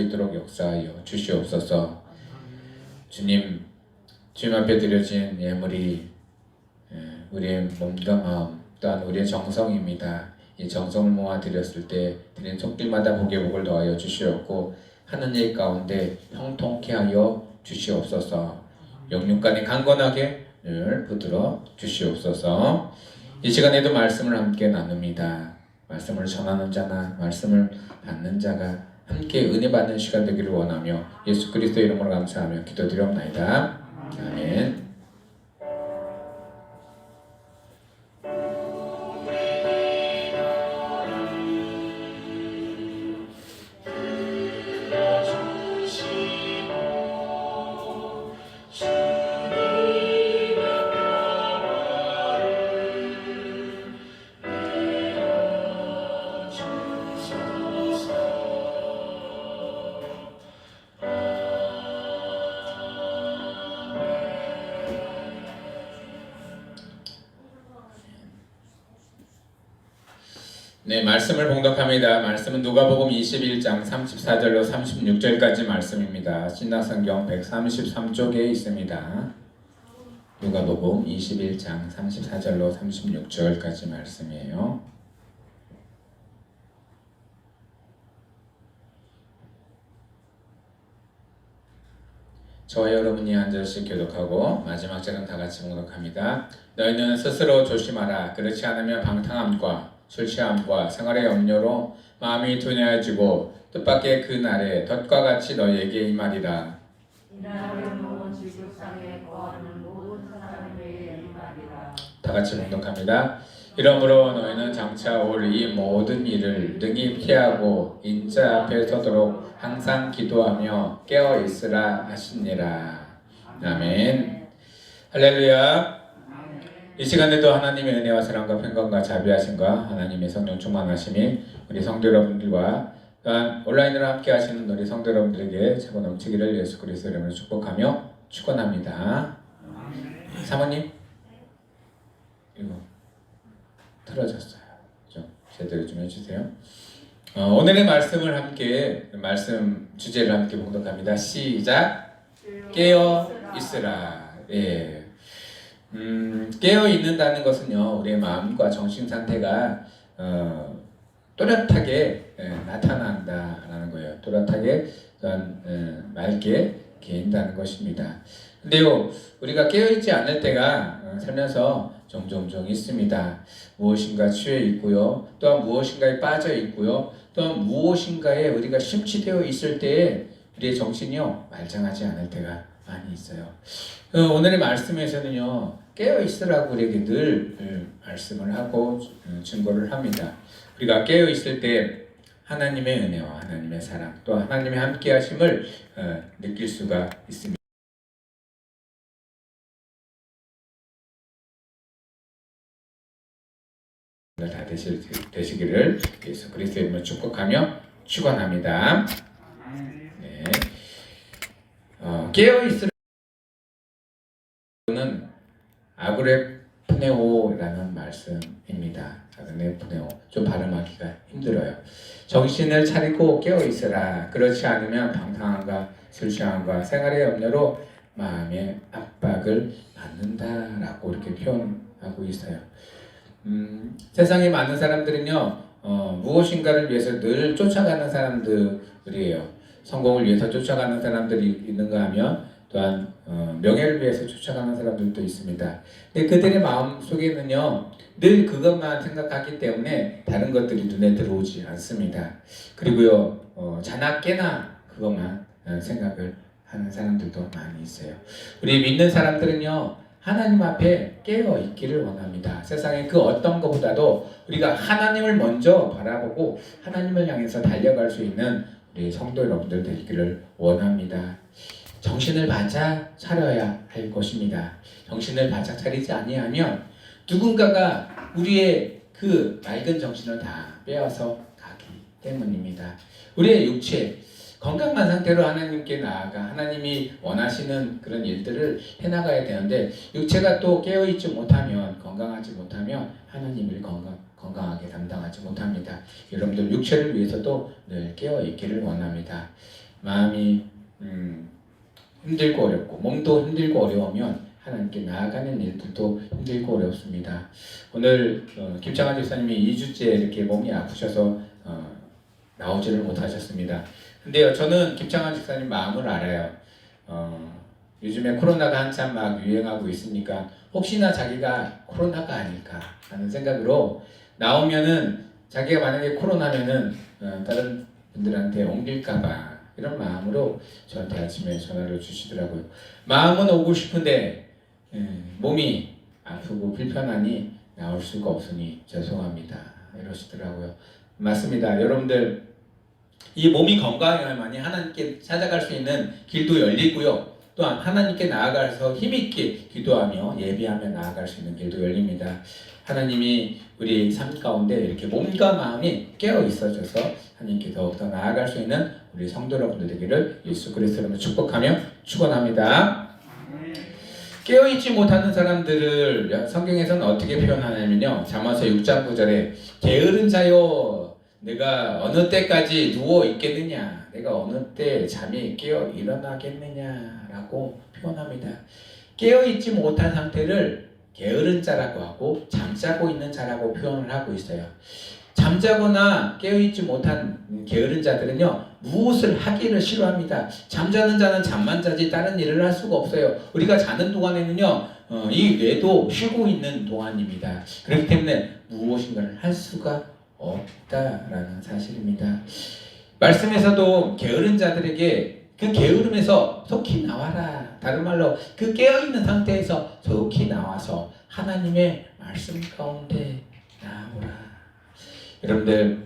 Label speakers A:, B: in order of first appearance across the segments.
A: 있도록 역사하여 주시옵소서. 주님 앞에 드려진 예물이 우리의 몸과 마음 또한 우리의 정성입니다. 이 정성을 모아 드렸을 때 드린 손길마다 복에 복을 더하여 주시옵고 하는 일 가운데 형통케 하여 주시옵소서. 영육간에 강건하게 늘 붙들어 주시옵소서. 이 시간에도 말씀을 함께 나눕니다. 말씀을 전하는 자나 말씀을 받는 자가 함께 은혜 받는 시간 되기를 원하며 예수 그리스도의 이름으로 감사하며 기도드리옵나이다. 아멘. 네, 말씀을 봉독합니다. 말씀은 누가복음 21장 34절로 36절까지 말씀입니다. 신약성경 133쪽에 있습니다. 누가복음 21장 34절로 36절까지 말씀이에요. 저와 여러분이 한 절씩 교독하고 마지막 절은 다 같이 봉독합니다. 너희는 스스로 조심하라. 그렇지 않으면 방탕함과 술 취함과 생활의 염려로 마음이 둔해지고 뜻밖의 그 날에 덫과 같이 너희에게 임하리라. 다 같이 봉독합니다. 이러므로 너희는 장차 올 이 모든 일을 능히 피하고 인자 앞에 서도록 항상 기도하며 깨어 있으라 하시니라. 아멘. 할렐루야. 이 시간에도 하나님의 은혜와 사랑과 평강과 자비하심과 하나님의 성령 충만하심이 우리 성도 여러분들과 또한 온라인으로 함께 하시는 우리 성도 여러분들에게 차고 넘치기를 예수 그리스도 이름으로 축복하며 축원합니다. 사모님 이거 틀어졌어요. 좀 제대로 좀 해주세요. 오늘의 말씀을 함께 말씀 주제를 함께 봉독합니다. 시작. 깨어 있으라. 예. 깨어 있는다는 것은요, 우리의 마음과 정신 상태가 또렷하게 나타난다라는 거예요. 또렷하게 또한 맑게 개인다는 것입니다. 근데요, 우리가 깨어 있지 않을 때가 살면서 종종 있습니다. 무엇인가 취해 있고요, 또한 무엇인가에 빠져 있고요, 또한 무엇인가에 우리가 심취되어 있을 때에 우리의 정신이요 말짱하지 않을 때가 많이 있어요. 오늘의 말씀에서는요, 깨어 있으라고 우리에게 늘 말씀을 하고 증거를 합니다. 우리가 깨어 있을 때 하나님의 은혜와 하나님의 사랑, 또 하나님의 함께하심을 느낄 수가 있습니다. 다 되시기를 예수 그리스도의 이름으로 축복하며 축원합니다. 네. 깨어 있으라는 아그레프네오라는 말씀입니다. 아그레프네오, 좀 발음하기가 힘들어요. 정신을 차리고 깨어 있으라. 그렇지 않으면 방탕함과 술 취함과 생활의 염려로 마음의 압박을 받는다라고 이렇게 표현하고 있어요. 세상에 많은 사람들은요, 무엇인가를 위해서 늘 쫓아가는 사람들이에요. 성공을 위해서 쫓아가는 사람들이 있는가 하면 또한 명예를 위해서 쫓아가는 사람들도 있습니다. 근데 그들의 마음 속에는요, 늘 그것만 생각하기 때문에 다른 것들이 눈에 들어오지 않습니다. 그리고요, 자나 깨나 그것만 생각을 하는 사람들도 많이 있어요. 우리 믿는 사람들은요, 하나님 앞에 깨어 있기를 원합니다. 세상의 그 어떤 것보다도 우리가 하나님을 먼저 바라보고 하나님을 향해서 달려갈 수 있는 우리 성도 여러분들 되기를 원합니다. 정신을 바짝 차려야 할 것입니다. 정신을 바짝 차리지 아니하면 누군가가 우리의 그 맑은 정신을 다 빼앗아 가기 때문입니다. 우리의 육체, 건강한 상태로 하나님께 나아가 하나님이 원하시는 그런 일들을 해나가야 되는데 육체가 또 깨어있지 못하면, 건강하지 못하면 하나님을 건강하게 담당하지 못합니다. 여러분들 육체를 위해서도 늘 깨어있기를 원합니다. 마음이 힘들고 어렵고 몸도 힘들고 어려우면 하나님께 나아가는 일들도 힘들고 어렵습니다. 오늘 김창환 집사님이 2주째 이렇게 몸이 아프셔서 나오지를 못하셨습니다. 근데요, 저는 김창환 집사님 마음을 알아요. 요즘에 코로나가 한참 막 유행하고 있으니까 혹시나 자기가 코로나가 아닐까 하는 생각으로 나오면은 자기가 만약에 코로나면은 다른 분들한테 옮길까봐 이런 마음으로 저한테 아침에 전화를 주시더라고요. 마음은 오고 싶은데 몸이 아프고 불편하니 나올 수가 없으니 죄송합니다 이러시더라고요. 맞습니다. 여러분들 이 몸이 건강해야만이 하나님께 찾아갈 수 있는 길도 열리고요. 또한 하나님께 나아가서 힘있게 기도하며 예비하며 나아갈 수 있는 길도 열립니다. 하나님이 우리 삶 가운데 이렇게 몸과 마음이 깨어 있어져서 하나님께 더욱더 나아갈 수 있는 우리 성도 여러분들 되기를 예수 그리스도로 축복하며 축원합니다. 깨어있지 못하는 사람들을 성경에서는 어떻게 표현하냐면요, 잠언서 6장 9절에 게으른 자여 내가 어느 때까지 누워 있겠느냐, 내가 어느 때 잠이 깨어 일어나겠느냐라고 표현합니다. 깨어있지 못한 상태를 게으른 자라고 하고 잠자고 있는 자라고 표현을 하고 있어요. 잠자거나 깨어있지 못한 게으른 자들은요, 무엇을 하기를 싫어합니다. 잠자는 자는 잠만 자지 다른 일을 할 수가 없어요. 우리가 자는 동안에는요, 이 뇌도 쉬고 있는 동안입니다. 그렇기 때문에 무엇인가를 할 수가 없다라는 사실입니다. 말씀에서도 게으른 자들에게 그 게으름에서 속히 나와라, 다른 말로 그 깨어있는 상태에서 속히 나와서 하나님의 말씀 가운데 나오라. 여러분들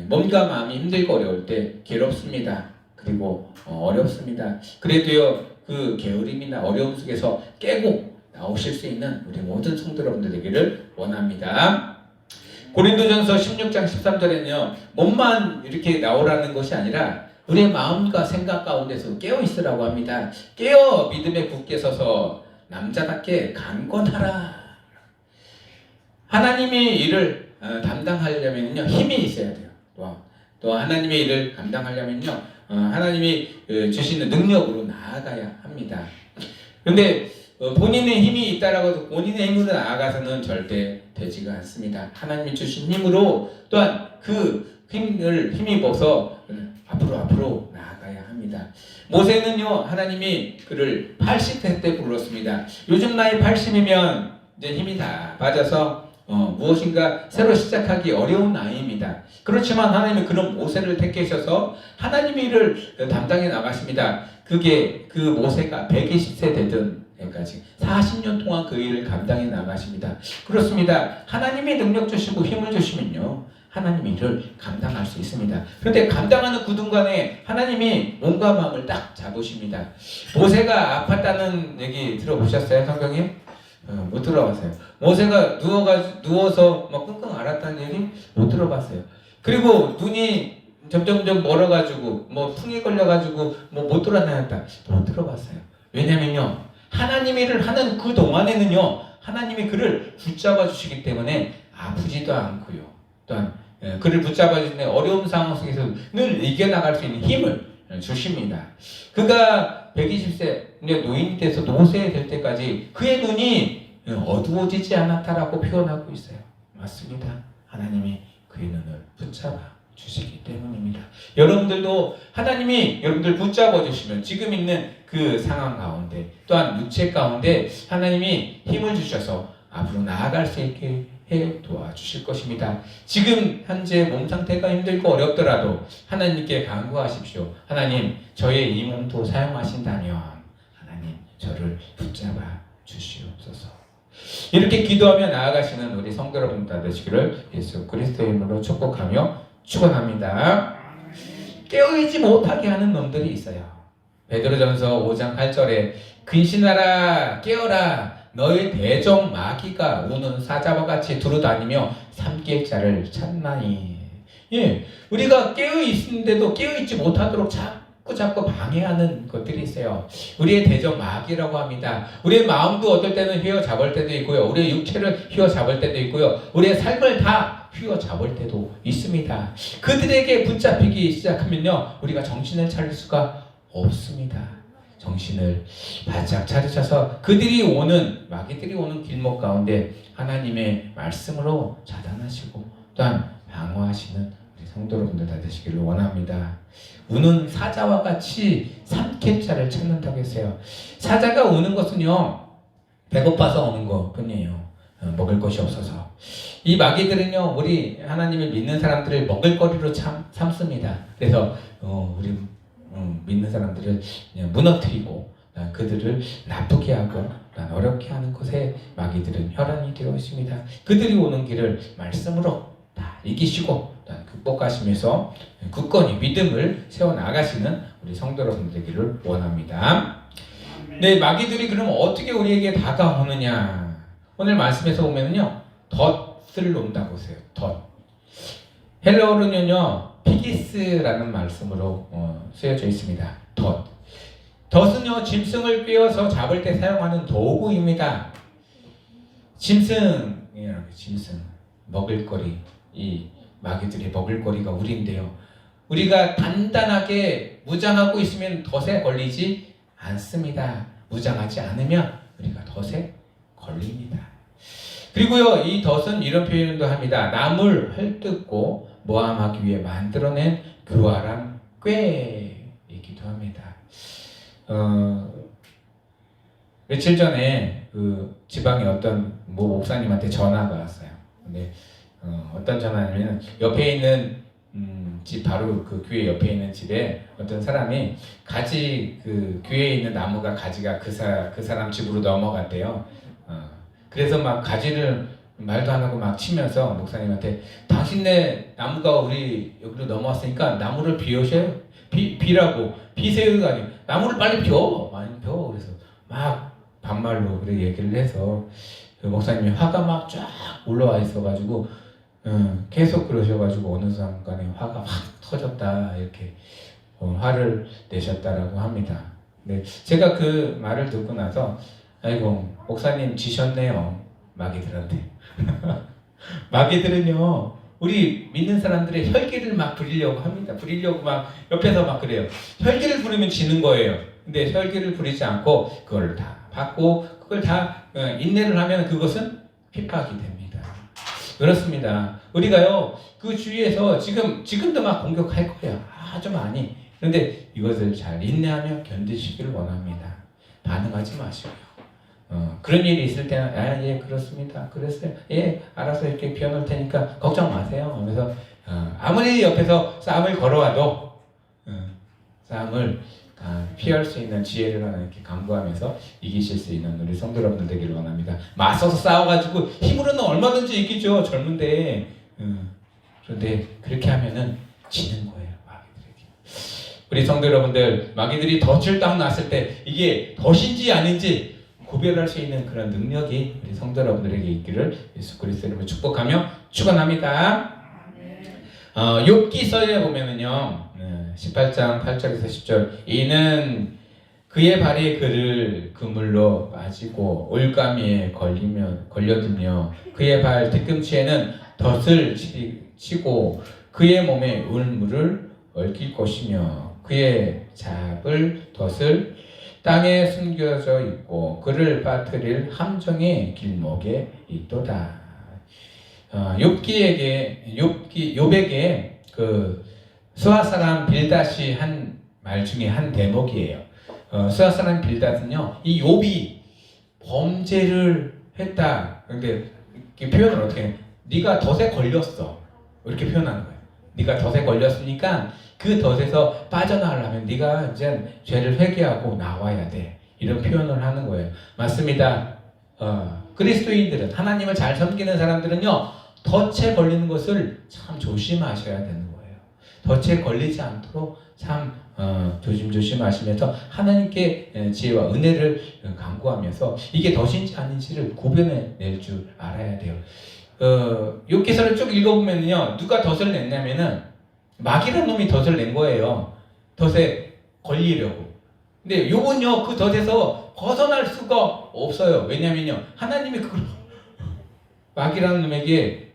A: 몸과 마음이 힘들고 어려울 때 괴롭습니다. 그리고 어렵습니다. 그래도요, 그 게으름이나 어려움 속에서 깨고 나오실 수 있는 우리 모든 성도 여러분들 되기를 원합니다. 고린도전서 16장 13절에는요, 몸만 이렇게 나오라는 것이 아니라 우리의 마음과 생각 가운데서 깨어 있으라고 합니다. 깨어 믿음에 굳게 서서 남자답게 강건하라. 하나님의 일을 담당하려면요, 힘이 있어야 돼요. 또 하나님의 일을 감당하려면요, 하나님이 주시는 능력으로 나아가야 합니다. 그런데 본인의 힘이 있다라고 해서 본인의 힘으로 나아가서는 절대 되지가 않습니다. 하나님이 주신 힘으로 또한 그 힘을 힘입어서 앞으로 나아가야 합니다. 모세는요, 하나님이 그를 80세 때 불렀습니다. 요즘 나이 80이면 이제 힘이 다 빠져서 무엇인가 새로 시작하기 어려운 나이입니다. 그렇지만 하나님은 그런 모세를 택하셔서 하나님의 일을 담당해 나가십니다. 그게 그 모세가 120세 되던 때까지 40년 동안 그 일을 감당해 나가십니다. 그렇습니다. 하나님이 능력 주시고 힘을 주시면요, 하나님의 일을 감당할 수 있습니다. 그런데 감당하는 그 순간에 하나님이 몸과 마음을 딱 잡으십니다. 모세가 아팠다는 얘기 들어보셨어요? 성경에? 못 들어봤어요. 모세가 누워서 막 끙끙 앓았다는 얘기 못 들어봤어요. 그리고 눈이 점점 멀어가지고 뭐 풍에 걸려가지고 뭐 못 돌아다녔다 못 들어봤어요. 왜냐면요, 하나님의 일을 하는 그 동안에는요, 하나님이 그를 붙잡아 주시기 때문에 아프지도 않고요, 또한 그를 붙잡아 주시는 어려운 상황 속에서 늘 이겨나갈 수 있는 힘을 주십니다. 그가 120세 노인이 돼서 노쇠 될 때까지 그의 눈이 어두워지지 않았다라고 표현하고 있어요. 맞습니다. 하나님이 그의 눈을 붙잡아 주시기 때문입니다. 여러분들도 하나님이 여러분들 붙잡아 주시면 지금 있는 그 상황 가운데 또한 육체 가운데 하나님이 힘을 주셔서 앞으로 나아갈 수 있게 해 도와주실 것입니다. 지금 현재 몸 상태가 힘들고 어렵더라도 하나님께 간구하십시오. 하나님, 저의 이 몸도 사용하신다면 하나님 저를 붙잡아 주시옵소서. 이렇게 기도하며 나아가시는 우리 성도 여러분들 되시기를 예수 그리스도의 이름으로 축복하며 축원합니다. 깨어있지 못하게 하는 놈들이 있어요. 베드로전서 5장 8절에 근신하라 깨어라 너희 대적 마귀가 우는 사자와 같이 두루다니며 삼킬 자를 찾나니. 예, 우리가 깨어있는데도 깨어있지 못하도록 자꾸 방해하는 것들이 있어요. 우리의 대적 마귀라고 합니다. 우리의 마음도 어떨 때는 휘어잡을 때도 있고요, 우리의 육체를 휘어잡을 때도 있고요, 우리의 삶을 다 휘어잡을 때도 있습니다. 그들에게 붙잡히기 시작하면요, 우리가 정신을 차릴 수가 없습니다. 정신을 바짝 차리셔서 마귀들이 오는 길목 가운데 하나님의 말씀으로 차단하시고 또한 방어하시는 우리 성도 여러분들 다 되시기를 원합니다. 우는 사자와 같이 삼킬 자를 찾는다고 했어요. 사자가 우는 것은요, 배고파서 오는 것 뿐이에요. 먹을 것이 없어서. 이 마귀들은요, 우리 하나님을 믿는 사람들을 먹을거리로 삼습니다. 그래서 우리 믿는 사람들을 그냥 무너뜨리고 그들을 나쁘게 하고 어렵게 하는 것에 마귀들은 혈안이 되어 있습니다. 그들이 오는 길을 말씀으로 다 이기시고 극복하시면서 굳건히 믿음을 세워나가시는 우리 성도 여러분 되기를 원합니다. 네, 마귀들이 그럼 어떻게 우리에게 다가오느냐? 오늘 말씀에서 보면은요, 덫을 놓는다고 했어요. 덫. 헬라어로는요, 피기스라는 말씀으로 쓰여져 있습니다. 덫. 덫은요, 짐승을 꿰어서 잡을 때 사용하는 도구입니다. 짐승, 먹을거리, 이 마귀들의 먹을거리가 우리인데요. 우리가 단단하게 무장하고 있으면 덫에 걸리지 않습니다. 무장하지 않으면 우리가 덫에 걸립니다. 그리고요, 이 덫은 이런 표현도 합니다. 나무를 헐뜯고 모함하기 위해 만들어낸 교활한 꾀이기도 합니다. 며칠 전에 그 지방에 어떤 목사님한테 전화가 왔어요. 근데 어떤 전화냐면 옆에 있는 집, 바로 그 교회 옆에 있는 집에 어떤 사람이 가지, 그 교회에 있는 나무가 가지가 그 사람 집으로 넘어갔대요. 그래서 막 가지를 말도 안 하고 막 치면서 목사님한테, 당신네 나무가 우리 여기로 넘어왔으니까 나무를 비라고, 비세요가 아니고 나무를 빨리 많이 펴. 그래서 막 반말로 그렇게 얘기를 해서 그 목사님이 화가 막 쫙 올라와 있어가지고 계속 그러셔가지고 어느 순간에 화가 확 터졌다, 이렇게 화를 내셨다라고 합니다. 네, 제가 그 말을 듣고 나서 아이고, 목사님 지셨네요, 마귀들한테. 마귀들은요, 우리 믿는 사람들의 혈기를 막 부리려고 합니다. 부리려고 막 옆에서 막 그래요. 혈기를 부리면 지는 거예요. 근데 혈기를 부리지 않고 그걸 다 받고 그걸 다 인내를 하면 그것은 핍박이 됩니다. 그렇습니다. 우리가요, 그 주위에서 지금도 막 공격할 거예요. 아주 많이. 그런데 이것을 잘 인내하며 견디시기를 원합니다. 반응하지 마시고요. 그런 일이 있을 때는 예, 그렇습니다. 그랬어요. 예, 알아서 이렇게 비워놓을 테니까 걱정 마세요. 그래서 아무리 옆에서 싸움을 걸어와도 싸움을 피할 수 있는 지혜를 하나 이렇게 강구하면서 이기실 수 있는 우리 성도 여러분들 되기를 원합니다. 맞서서 싸워가지고 힘으로는 얼마든지 이기죠, 젊은데. 그런데 그렇게 하면은 지는 거예요, 마귀들에게. 우리 성도 여러분들, 마귀들이 덫을 딱 놨을 때 이게 덫인지 아닌지 구별할 수 있는 그런 능력이 우리 성도 여러분들에게 있기를 예수 그리스도 이름으로 축복하며 축원합니다. 욥기서에 보면은요, 18장 8절에서 10절, 이는 그의 발이 그를 그물로 빠지고 올가미에 걸려들며 그의 발 뒤꿈치에는 덫을 치고 그의 몸에 울물을 얽힐 것이며 그의 잡을 덫을 땅에 숨겨져 있고 그를 빠뜨릴 함정의 길목에 있도다. 욥에게 그 수아 사람 빌닷이 한 말 중에 한 대목이에요. 수아 사람 빌닷은요, 이 욥이 범죄를 했다. 근데 이 표현을 어떻게 해? 네가 덫에 걸렸어, 이렇게 표현하는 거예요. 네가 덫에 걸렸으니까 그 덫에서 빠져나가려면 네가 이제 죄를 회개하고 나와야 돼, 이런 표현을 하는 거예요. 맞습니다. 그리스도인들은, 하나님을 잘 섬기는 사람들은요, 덫에 걸리는 것을 참 조심하셔야 되는 거예요. 덫에 걸리지 않도록 참 조심조심 하시면서 하나님께 지혜와 은혜를 강구하면서 이게 덫인지 아닌지를 구별해낼 줄 알아야 돼요. 욥기서를 쭉 읽어보면요, 누가 덫을 냈냐면은 마귀라는 놈이 덫을 낸 거예요. 덫에 걸리려고. 근데 욥은요, 그 덫에서 벗어날 수가 없어요. 왜냐면요, 하나님이 그걸 마귀라는 놈에게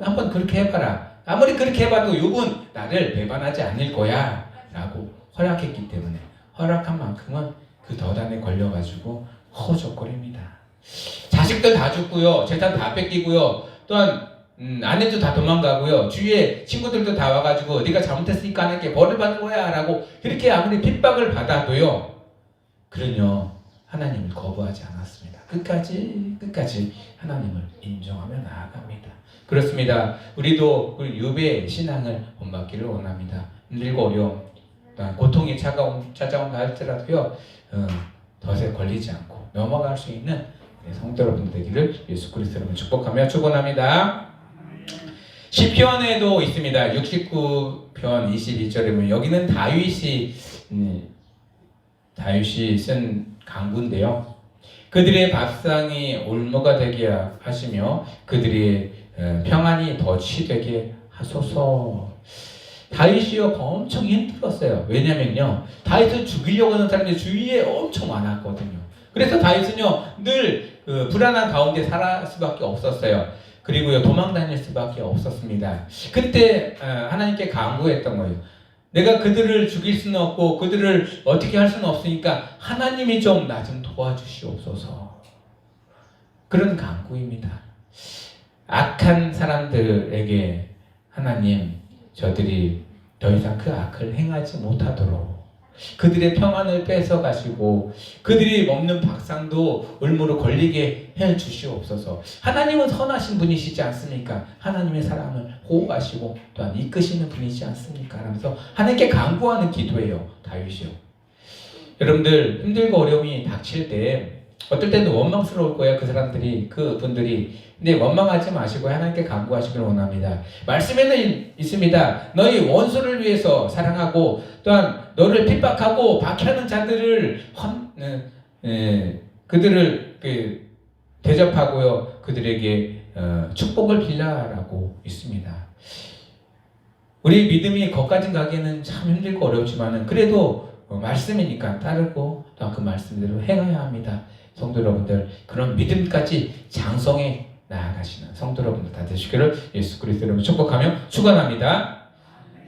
A: 한번 그렇게 해봐라. 아무리 그렇게 해봐도 욥은 나를 배반하지 않을 거야 라고 허락했기 때문에 허락한 만큼은 그 덫 안에 걸려가지고 허우적거립니다. 자식들 다 죽고요, 재산 다 뺏기고요, 또한 아내도 다 도망가고요, 주위에 친구들도 다 와가지고 네가 잘못했으니까 하나님께 벌을 받는 거야 라고 그렇게 아무리 핍박을 받아도요, 그는요 하나님을 거부하지 않았습니다. 끝까지 하나님을 인정하며 나아갑니다. 그렇습니다. 우리도 그 욥의 신앙을 본받기를 원합니다. 힘들고 어려움, 고통이 찾아온다 할지라도요, 덫에 걸리지 않고 넘어갈 수 있는 성도 여러분 되기를 예수 그리스도로 축복하며 축원합니다. 시편에도 있습니다. 69편 22절에 보면 여기는 다윗이 쓴 강구인데요. 그들의 밥상이 올무가 되게 하시며 그들의 평안이 덫이 되게 하소서. 다윗이요 엄청 힘들었어요. 왜냐면요, 다윗을 죽이려고 하는 사람들이 주위에 엄청 많았거든요. 그래서 다윗은요 늘 불안한 가운데 살 수밖에 없었어요. 그리고요 도망 다닐 수밖에 없었습니다. 그때 하나님께 간구했던 거예요. 내가 그들을 죽일 수는 없고 그들을 어떻게 할 수는 없으니까 하나님이 좀 나 좀 도와주시옵소서. 그런 간구입니다. 악한 사람들에게 하나님, 저들이 더 이상 그 악을 행하지 못하도록 그들의 평안을 뺏어 가시고 그들이 먹는 밥상도 올무로 걸리게 해 주시옵소서. 하나님은 선하신 분이시지 않습니까? 하나님의 사랑을 호흡하시고 또한 이끄시는 분이지 않습니까? 하면서 하나님께 간구하는 기도예요, 다윗이요. 여러분들 힘들고 어려움이 닥칠 때 어떨 때는 원망스러울 거예요. 그분들이. 근데 원망하지 마시고 하나님께 간구하시길 원합니다. 말씀에는 있습니다. 너희 원수를 위해서 사랑하고 또한 너를 핍박하고 박해하는 자들을 그들을 대접하고요, 그들에게 축복을 빌라라고 있습니다. 우리 믿음이 거기까지 가기에는 참 힘들고 어렵지만은 그래도 말씀이니까 따르고 또 그 말씀대로 행해야 합니다. 성도 여러분들, 그런 믿음까지 장성해 나아가시는 성도 여러분들 다 되시기를 예수 그리스도로 축복하며 축원합니다.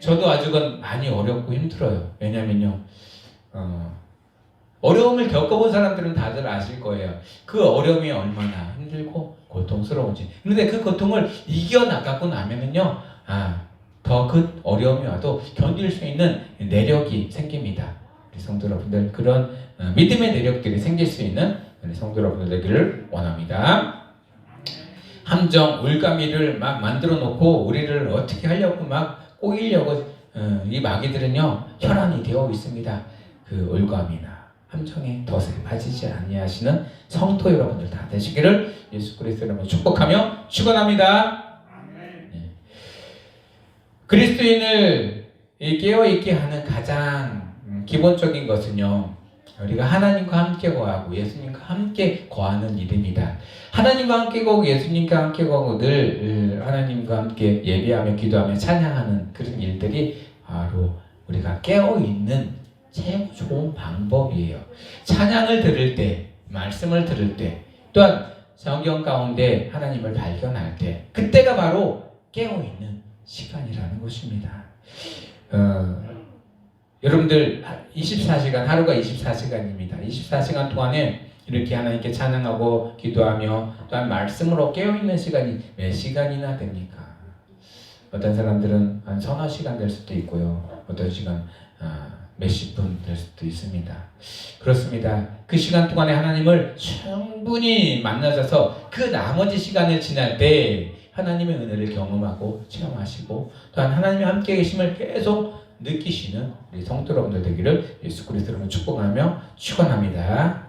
A: 저도 아직은 많이 어렵고 힘들어요. 왜냐면요, 어려움을 겪어본 사람들은 다들 아실 거예요. 그 어려움이 얼마나 힘들고 고통스러운지. 그런데 그 고통을 이겨나가고 나면은요, 더 그 어려움이 와도 견딜 수 있는 내력이 생깁니다. 우리 성도 여러분들, 그런 믿음의 내력들이 생길 수 있는 우리 성도 여러분들 되기를 원합니다. 함정, 울가미를 막 만들어 놓고 우리를 어떻게 하려고 막 꼬이려고 이 마귀들은요 혈안이 되어 있습니다. 그 울가미나 함정의 덫에 빠지지 아니하시는 성도 여러분들 다 되시기를 예수 그리스도로 축복하며 축원합니다. 네. 그리스도인을 깨어있게 하는 가장 기본적인 것은요, 우리가 하나님과 함께 거하고 예수님과 함께 거하는 일입니다. 하나님과 함께 거하고 예수님과 함께 거하고 늘 하나님과 함께 예배하며 기도하며 찬양하는 그런 일들이 바로 우리가 깨어있는 최고 좋은 방법이에요. 찬양을 들을 때, 말씀을 들을 때, 또한 성경 가운데 하나님을 발견할 때, 그때가 바로 깨어있는 시간이라는 것입니다. 여러분들 24시간, 하루가 24시간입니다. 24시간 동안에 이렇게 하나님께 찬양하고 기도하며 또한 말씀으로 깨어있는 시간이 몇 시간이나 됩니까? 어떤 사람들은 한 서너 시간 될 수도 있고요, 어떤 시간 몇십 분 될 수도 있습니다. 그렇습니다. 그 시간 동안에 하나님을 충분히 만나셔서 그 나머지 시간을 지날 때 하나님의 은혜를 경험하고 체험하시고 또한 하나님의 함께 계심을 계속 느끼시는 우리 성도 여러분들 되기를 예수 그리스도로 축복하며 축원합니다.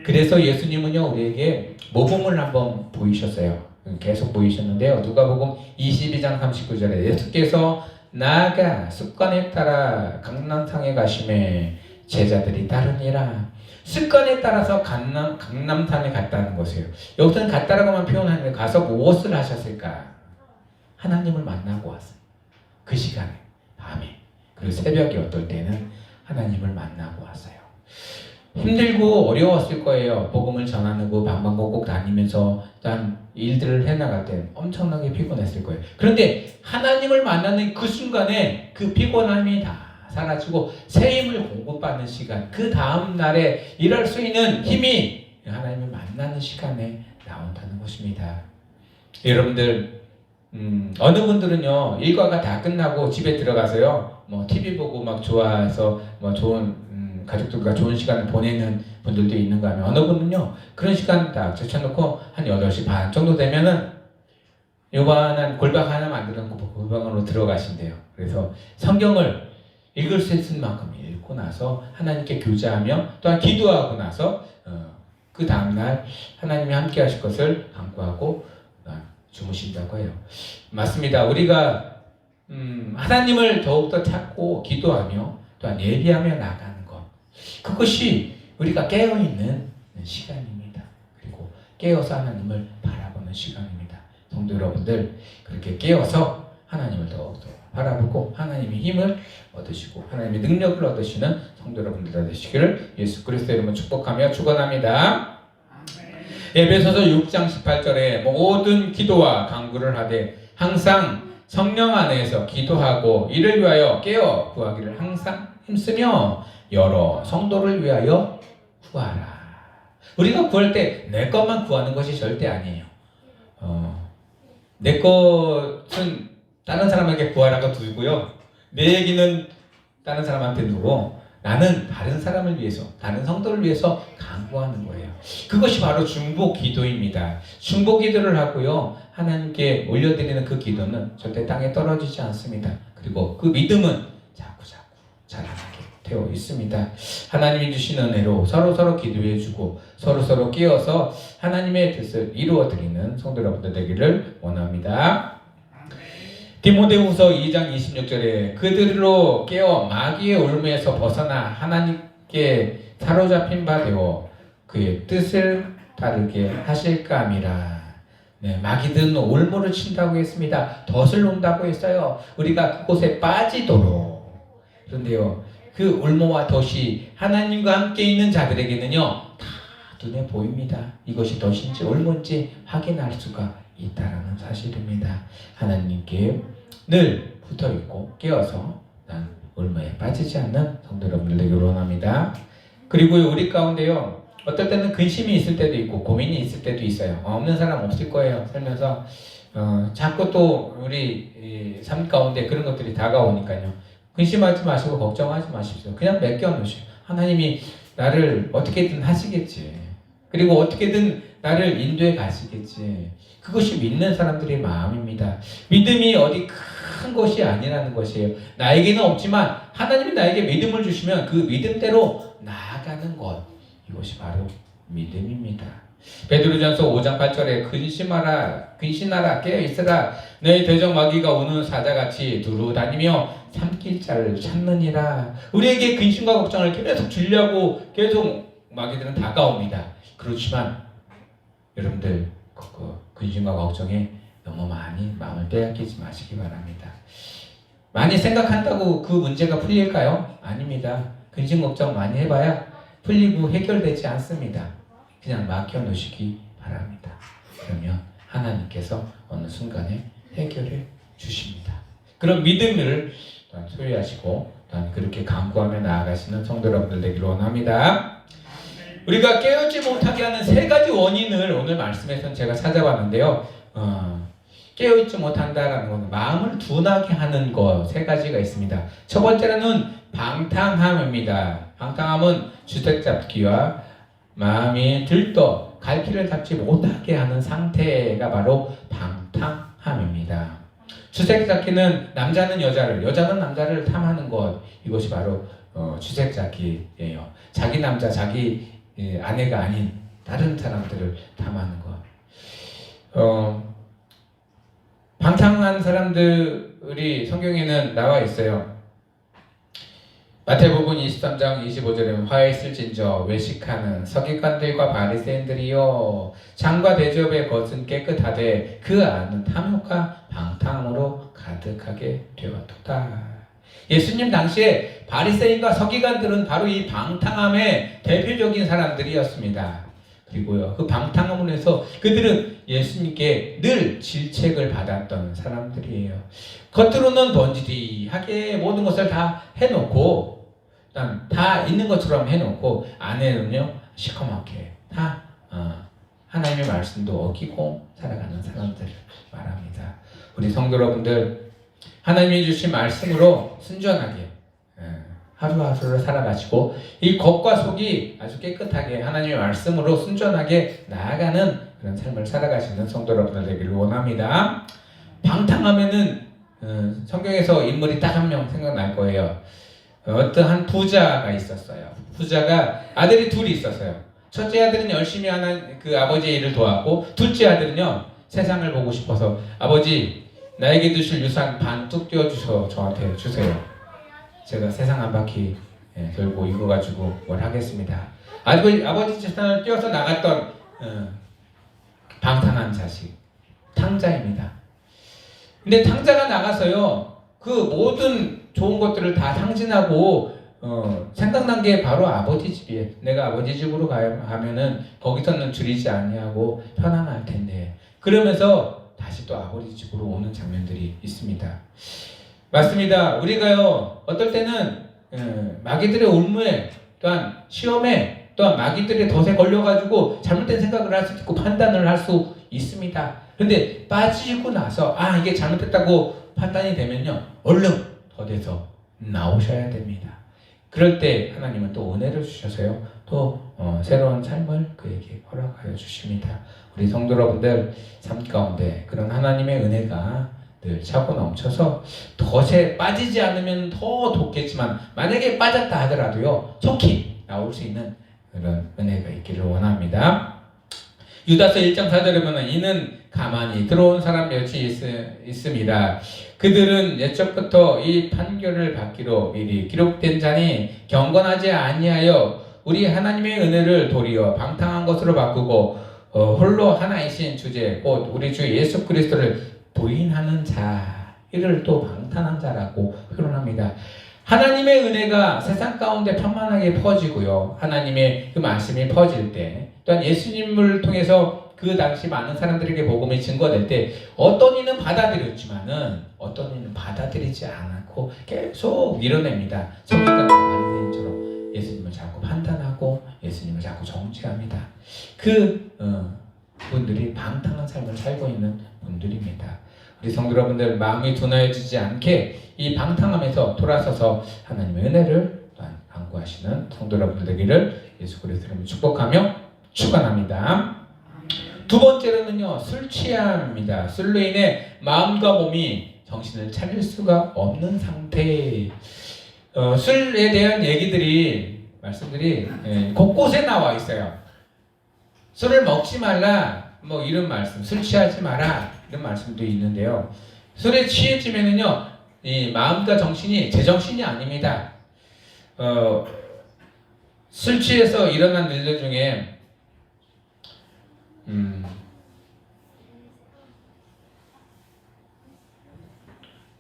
A: 그래서 예수님은요 우리에게 모범을 한번 보이셨어요. 계속 보이셨는데요, 누가복음 22장 39절에 예수께서 나아가 습관에 따라 강남탕에 가심에 제자들이 따르니라. 습관에 따라서 강남탕에 갔다는 것이에요. 여기서는 갔다라고만 표현하는데 가서 무엇을 하셨을까? 하나님을 만나고 왔어요. 그 시간에, 밤에, 그리고 새벽에 어떨 때는 하나님을 만나고 왔어요. 힘들고 어려웠을 거예요. 복음을 전하고 방방곡곡 다니면서 일단 일들을 해나갈 때 엄청나게 피곤했을 거예요. 그런데 하나님을 만나는 그 순간에 그 피곤함이 다 사라지고 새 힘을 공급받는 시간, 그 다음 날에 일할 수 있는 힘이 하나님을 만나는 시간에 나온다는 것입니다. 여러분들 어느 분들은요 일과가 다 끝나고 집에 들어가서요 뭐 TV 보고 막 좋아서 뭐 좋은 가족들과 좋은 시간을 보내는 분들도 있는가 하면 어느 분은요 그런 시간 딱 제쳐놓고 한 8시 반 정도 되면은 요만한 골방 하나 만들어 놓고 골방으로 들어가신대요. 그래서 성경을 읽을 수 있을 만큼 읽고 나서 하나님께 교제하며 또한 기도하고 나서 그 다음날 하나님이 함께 하실 것을 간구하고 주무신다고 해요. 맞습니다. 우리가 하나님을 더욱더 찾고 기도하며 또한 예비하며 나가는 것, 그것이 우리가 깨어있는 시간입니다. 그리고 깨어서 하나님을 바라보는 시간입니다. 성도 여러분들, 그렇게 깨어서 하나님을 더욱더 바라보고 하나님의 힘을 얻으시고 하나님의 능력을 얻으시는 성도 여러분들 되시기를 예수 그리스도의 이름으로 축복하며 축원합니다. 에베소서 6장 18절에 모든 기도와 간구를 하되 항상 성령 안에서 기도하고 이를 위하여 깨어 구하기를 항상 힘쓰며 여러 성도를 위하여 구하라. 우리가 구할 때 내 것만 구하는 것이 절대 아니에요. 내 것은 다른 사람에게 구하라고 두고요. 내 얘기는 다른 사람한테 두고 나는 다른 사람을 위해서, 다른 성도를 위해서 간구하는 거예요. 그것이 바로 중보 기도입니다. 중보 기도를 하고요. 하나님께 올려드리는 그 기도는 절대 땅에 떨어지지 않습니다. 그리고 그 믿음은 자꾸 자라나게 되어 있습니다. 하나님이 주신 은혜로 서로 기도해주고 서로 깨어서 하나님의 뜻을 이루어드리는 성도 여러분들 되기를 원합니다. 디모데후서 2장 26절에 그들로 깨어 마귀의 올무에서 벗어나 하나님께 사로잡힌 바 되어 그의 뜻을 따르게 하실까 함이라. 네, 마귀들은 올무를 친다고 했습니다. 덫을 놓는다고 했어요. 우리가 그곳에 빠지도록. 그런데요, 그 올무와 덫이 하나님과 함께 있는 자들에게는요 다 눈에 보입니다. 이것이 덫인지 올무인지 확인할 수가 있다라는 사실입니다. 하나님께 늘 붙어있고 깨어서 난 올무에 빠지지 않는 성도 여러분들 되기를 원합니다. 그리고 우리 가운데요 어떨 때는 근심이 있을 때도 있고 고민이 있을 때도 있어요. 없는 사람 없을 거예요. 살면서 자꾸 또 우리 삶 가운데 그런 것들이 다가오니까요. 근심하지 마시고 걱정하지 마십시오. 그냥 맡겨놓으시오. 하나님이 나를 어떻게든 하시겠지. 그리고 어떻게든 나를 인도해 가시겠지. 그것이 믿는 사람들의 마음입니다. 믿음이 어디 큰 것이 아니라는 것이에요. 나에게는 없지만 하나님이 나에게 믿음을 주시면 그 믿음대로 나아가는 것, 이것이 바로 믿음입니다. 베드로전서 5장 8절에 근신하라 깨어있으라 너희 대적 마귀가 우는 사자같이 두루 다니며 삼킬 자를 찾느니라. 우리에게 근심과 걱정을 계속 주려고 계속 마귀들은 다가옵니다. 그렇지만 여러분들 근심과 걱정에 너무 많이 마음을 빼앗기지 마시기 바랍니다. 많이 생각한다고 그 문제가 풀릴까요? 아닙니다. 근심 걱정 많이 해봐야 풀리고 해결되지 않습니다. 그냥 맡겨놓으시기 바랍니다. 그러면 하나님께서 어느 순간에 해결해 주십니다. 그런 믿음을 소유하시고 그렇게 간구하며 나아가시는 성도 여러분들 되기를 원합니다. 우리가 깨어있지 못하게 하는 3가지 원인을 오늘 말씀에서 제가 찾아봤는데요. 깨어있지 못한다라는 것은 마음을 둔하게 하는 것 3가지가 있습니다. 첫 번째는 방탕함입니다. 방탕함은 주책 잡기와 마음이 들떠 갈피를 잡지 못하게 하는 상태가 바로 방탕함입니다. 주책 잡기는 남자는 여자를, 여자는 남자를 탐하는 것, 이것이 바로 주책 잡기예요. 자기 남자, 자기 아내가 아닌 다른 사람들을 탐하는 것. 방탕한 사람들이 성경에는 나와 있어요. 마태복음 23장 25절에 화에 있을진저 외식하는 서기관들과 바리새인들이여 장과 대접의 것은 깨끗하되 그 안은 탐욕과 방탕함으로 가득하게 되었도다. 예수님 당시에 바리새인과 서기관들은 바로 이 방탕함의 대표적인 사람들이었습니다. 그리고요, 그 방탕함을 해서 그들은 예수님께 늘 질책을 받았던 사람들이에요. 겉으로는 번지르하게 모든 것을 다 해놓고, 일단 다 있는 것처럼 해놓고 안에는요 시커멓게 다 하나님의 말씀도 어기고 살아가는 사람들을 말합니다. 우리 성도 여러분들, 하나님이 주신 말씀으로 순전하게 하루하루를 살아가시고 이 겉과 속이 아주 깨끗하게 하나님의 말씀으로 순전하게 나아가는 그런 삶을 살아가시는 성도 여러분들 되기를 원합니다. 방탕하면은 성경에서 인물이 딱 한 명 생각날 거예요. 어떠한 부자가 있었어요. 부자가 아들이 둘이 있었어요. 첫째 아들은 열심히 하는 그 아버지의 일을 도왔고, 둘째 아들은요 세상을 보고 싶어서 아버지 나에게 주실 유산 반 뚝 떼어주셔서 저한테 주세요. 제가 세상 한 바퀴 돌고 이거 가지고 뭘 하겠습니다. 아버지 재산을 떼어서 나갔던 방탕한 자식 탕자입니다. 근데 탕자가 나가서요 그 모든 좋은 것들을 다 탕진하고 생각난 게 바로 아버지 집이에요. 내가 아버지 집으로 가면은 거기서는 줄이지 아니하고 편안할 텐데, 그러면서 다시 또 아버지 집으로 오는 장면들이 있습니다. 맞습니다. 우리가요 어떨 때는 마귀들의 올무에, 또한 시험에, 또한 마귀들의 덫에 걸려가지고 잘못된 생각을 할 수 있고 판단을 할 수 있습니다. 그런데 빠지고 나서 이게 잘못됐다고 판단이 되면요 얼른 덫에서 나오셔야 됩니다. 그럴 때 하나님은 또 은혜를 주셔서요 또 새로운 삶을 그에게 허락하여 주십니다. 우리 성도 여러분들 삶 가운데 그런 하나님의 은혜가 늘 차고 넘쳐서 덫에 빠지지 않으면 더 돋겠지만 만약에 빠졌다 하더라도요 속히 나올 수 있는 그런 은혜가 있기를 원합니다. 유다서 1장 4절에 보면 이는 가만히 들어온 사람 몇이 있습니다. 그들은 옛적부터 이 판결을 받기로 미리 기록된 자니 경건하지 아니하여 우리 하나님의 은혜를 도리어 방탕한 것으로 바꾸고 홀로 하나이신 주제 곧 우리 주 예수 그리스도를 부인하는 자, 이를 또 방탕한 자라고 표현합니다. 하나님의 은혜가 세상 가운데 편만하게 퍼지고요 하나님의 그 말씀이 퍼질 때, 또한 예수님을 통해서 그 당시 많은 사람들에게 복음이 증거될 때 어떤 이는 받아들였지만은 어떤 이는 받아들이지 않고 계속 밀어냅니다. 성경과 바리새인처럼 예수님을 자꾸 판단하고 예수님을 자꾸 정죄합니다. 그 분들이 방탕한 삶을 살고 있는 분들입니다. 우리 성도 여러분들 마음이 둔하여지지 않게 이 방탕함에서 돌아서서 하나님의 은혜를 또한 간구하시는 성도 여러분들 되기를 예수 그리스도로 축복하며 축원합니다. 두 번째로는요 술 취함입니다. 술로 인해 마음과 몸이 정신을 차릴 수가 없는 상태. 술에 대한 말씀들이 곳곳에 나와 있어요. 술을 먹지 말라 뭐 이런 말씀, 술 취하지 마라 이런 말씀도 있는데요. 술에 취해지면은요 이 마음과 정신이 제정신이 아닙니다. 술 취해서 일어난 일들 중에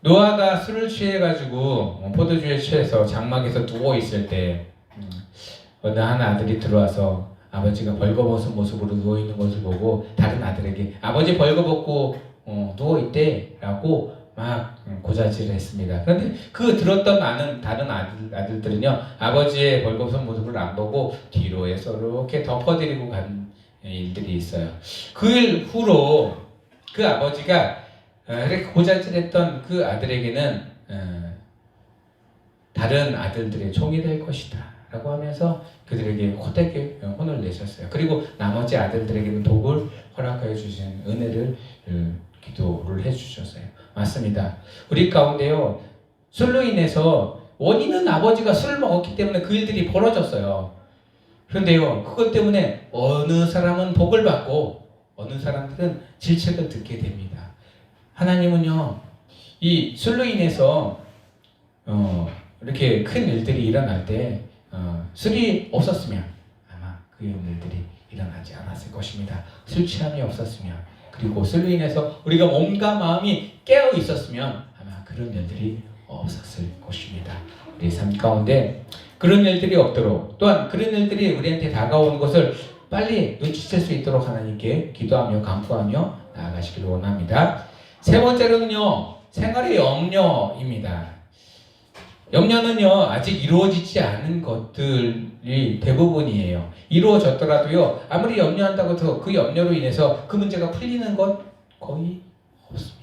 A: 노아가 술을 취해가지고 포도주에 취해서 장막에서 누워 있을 때 어느 한 아들이 들어와서 아버지가 벌거벗은 모습으로 누워 있는 것을 보고 다른 아들에게 아버지 벌거벗고 누워 있대라고 막 고자질을 했습니다. 그런데 그 들었던 다른 아들들은요 아버지의 벌거벗은 모습을 안 보고 뒤로 해서 이렇게 덮어드리고 간 일들이 있어요. 그 일 후로 그 아버지가 이렇게 고자질했던 그 아들에게는 다른 아들들의 종이 될 것이다 라고 하면서 그들에게 호되게 혼을 내셨어요. 그리고 나머지 아들들에게는 복을 허락하여 주신 은혜를 기도를 해주셨어요. 맞습니다. 우리 가운데요 술로 인해서 원인은 아버지가 술을 먹었기 때문에 그 일들이 벌어졌어요. 그런데요 그것 때문에 어느 사람은 복을 받고 어느 사람들은 질책을 듣게 됩니다. 하나님은요 이 술로 인해서 이렇게 큰 일들이 일어날 때 술이 없었으면 아마 그 일들이 일어나지 않았을 것입니다. 술 취함이 없었으면, 그리고 술로 인해서 우리가 몸과 마음이 깨어 있었으면 아마 그런 일들이 없었을 것입니다. 우리 삶 가운데 그런 일들이 없도록, 또한 그런 일들이 우리한테 다가오는 것을 빨리 눈치챌 수 있도록 하나님께 기도하며 간구하며 나아가시길 원합니다. 세 번째로는요, 생활의 염려입니다. 염려는요, 아직 이루어지지 않은 것들이 대부분이에요. 이루어졌더라도요, 아무리 염려한다고 해서 그 염려로 인해서 그 문제가 풀리는 것 거의 없습니다.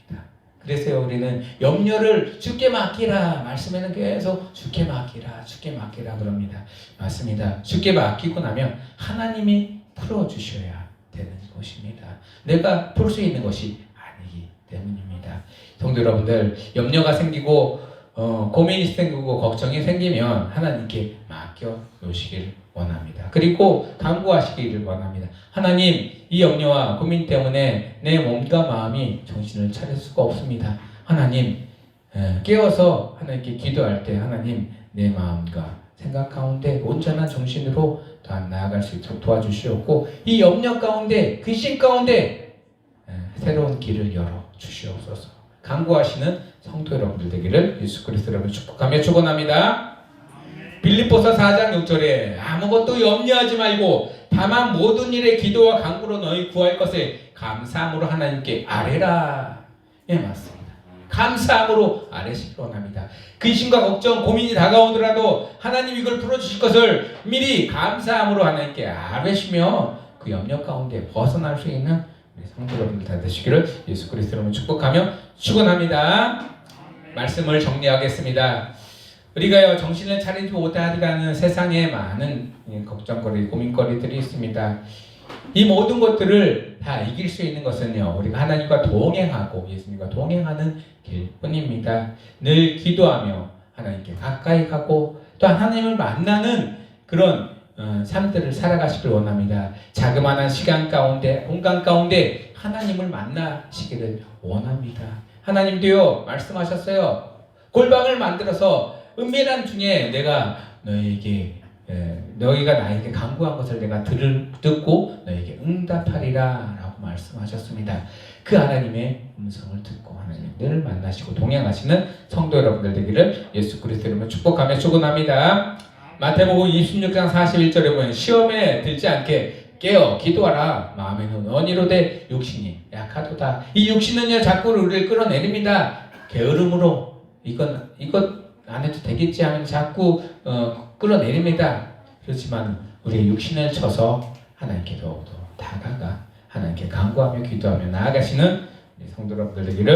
A: 그래서 우리는 염려를 주께 맡기라, 말씀에는 계속 주께 맡기라, 주께 맡기라 그럽니다. 맞습니다. 주께 맡기고 나면 하나님이 풀어주셔야 되는 것입니다. 내가 풀 수 있는 것이 아니기 때문입니다. 성도 여러분들, 염려가 생기고 고민이 생기고 걱정이 생기면 하나님께 맡겨 놓으시길 원합니다. 그리고 간구하시기를 원합니다. 하나님, 이 염려와 고민 때문에 내 몸과 마음이 정신을 차릴 수가 없습니다. 하나님, 깨어서 하나님께 기도할 때 하나님, 내 마음과 생각 가운데 온전한 정신으로 더 나아갈 수 있도록 도와주시옵고, 이 염려 가운데, 근심 가운데 새로운 길을 열어 주시옵소서. 간구하시는 성도 여러분들 되기를 예수 그리스도로 축복하며 축원합니다. 빌립보서 4장 6절에 아무것도 염려하지 말고 다만 모든 일에 기도와 간구로 너희 구할 것을 감사함으로 하나님께 아뢰라. 예, 맞습니다. 감사함으로 아뢰시길 원합니다. 근심과 걱정, 고민이 다가오더라도 하나님 이걸 풀어주실 것을 미리 감사함으로 하나님께 아뢰시며 그 염려 가운데 벗어날 수 있는 성도 여러분들 다 되시기를 예수 그리스도로 축복하며 축원합니다. 말씀을 정리하겠습니다. 우리가요, 정신을 차리지 못하는 세상에 많은 걱정거리, 고민거리들이 있습니다. 이 모든 것들을 다 이길 수 있는 것은요, 우리가 하나님과 동행하고 예수님과 동행하는 길뿐입니다. 늘 기도하며 하나님께 가까이 가고 또 하나님을 만나는 그런 삶들을 살아가시길 원합니다. 자그마한 시간 가운데, 공간 가운데 하나님을 만나시기를 원합니다. 하나님도요, 말씀하셨어요. 골방을 만들어서 은밀한 중에 내가 너희가 나에게 간구한 것을 내가 듣고 너에게 응답하리라 라고 말씀하셨습니다. 그 하나님의 음성을 듣고 하나님을 만나시고 동행하시는 성도 여러분들 되기를 예수 그리스도 이름으로 축복하며 축원합니다. 마태복음 26장 41절에 보면 시험에 들지 않게 깨어 기도하라. 마음에는 원이로되 육신이 약하도다. 이 육신은요, 자꾸 우리를 끌어내립니다. 게으름으로 이것 안 해도 되겠지 하면 자꾸 끌어내립니다. 그렇지만 우리의 육신을 쳐서 하나님께 더욱더 다가가 하나님께 간구하며 기도하며 나아가시는 성도 여러분들 되기를